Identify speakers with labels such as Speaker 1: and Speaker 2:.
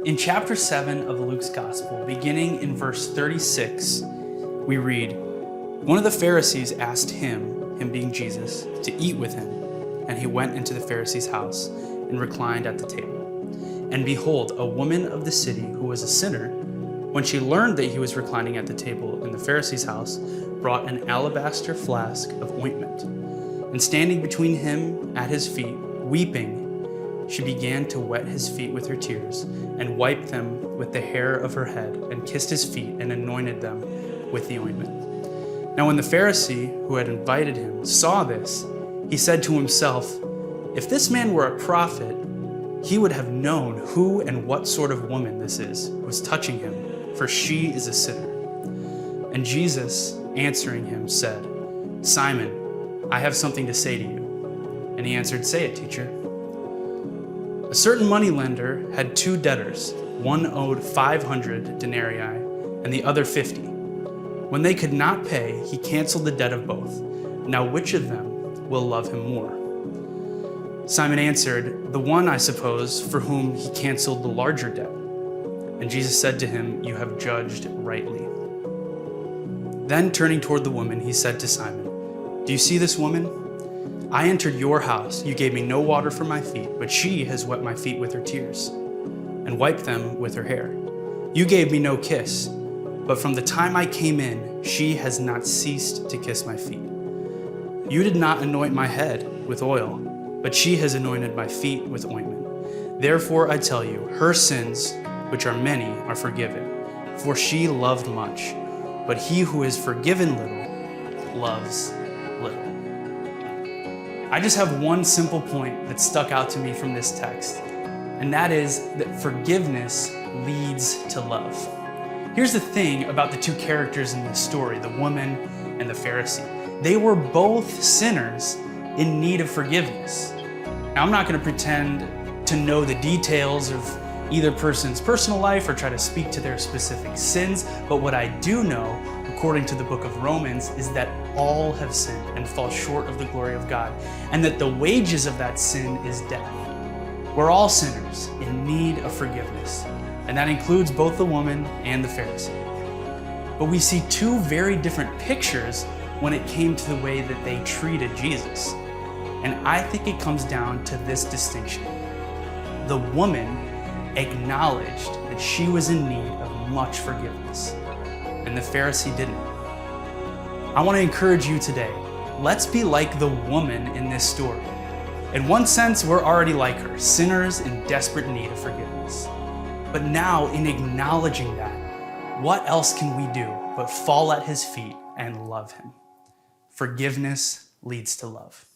Speaker 1: In chapter 7 of Luke's Gospel, beginning in verse 36, we read, "One of the Pharisees asked him being Jesus, to eat with him, and he went into the Pharisee's house and reclined at the table. And behold, a woman of the city who was a sinner, when she learned that he was reclining at the table in the Pharisee's house, brought an alabaster flask of ointment. And standing between him at his feet, weeping, she began to wet his feet with her tears, and wiped them with the hair of her head, and kissed his feet, and anointed them with the ointment. Now when the Pharisee who had invited him saw this, he said to himself, 'If this man were a prophet, he would have known who and what sort of woman this is who is touching him, for she is a sinner.' And Jesus, answering him, said, 'Simon, I have something to say to you.' And he answered, 'Say it, teacher.' A certain moneylender had two debtors. One owed 500 denarii and the other 50. When they could not pay, he canceled the debt of both. Now which of them will love him more?" Simon answered, "The one, I suppose, for whom he canceled the larger debt." And Jesus said to him, "You have judged rightly." Then turning toward the woman, he said to Simon, "Do you see this woman? I entered your house. You gave me no water for my feet, but she has wet my feet with her tears and wiped them with her hair. You gave me no kiss, but from the time I came in, she has not ceased to kiss my feet. You did not anoint my head with oil, but she has anointed my feet with ointment. Therefore I tell you, her sins, which are many, are forgiven, for she loved much. But he who is forgiven little loves little." I just have one simple point that stuck out to me from this text, and that is that forgiveness leads to love. Here's the thing about the two characters in this story, the woman and the Pharisee. They were both sinners in need of forgiveness. Now, I'm not going to pretend to know the details of either person's personal life or try to speak to their specific sins, but what I do know, according to the book of Romans, is that all have sinned and fall short of the glory of God, and that the wages of that sin is death. We're all sinners in need of forgiveness, and that includes both the woman and the Pharisee. But we see two very different pictures when it came to the way that they treated Jesus. And I think it comes down to this distinction. The woman acknowledged that she was in need of much forgiveness, and the Pharisee didn't. I want to encourage you today. Let's be like the woman in this story. In one sense, we're already like her, sinners in desperate need of forgiveness. But now, in acknowledging that, what else can we do but fall at his feet and love him? Forgiveness leads to love.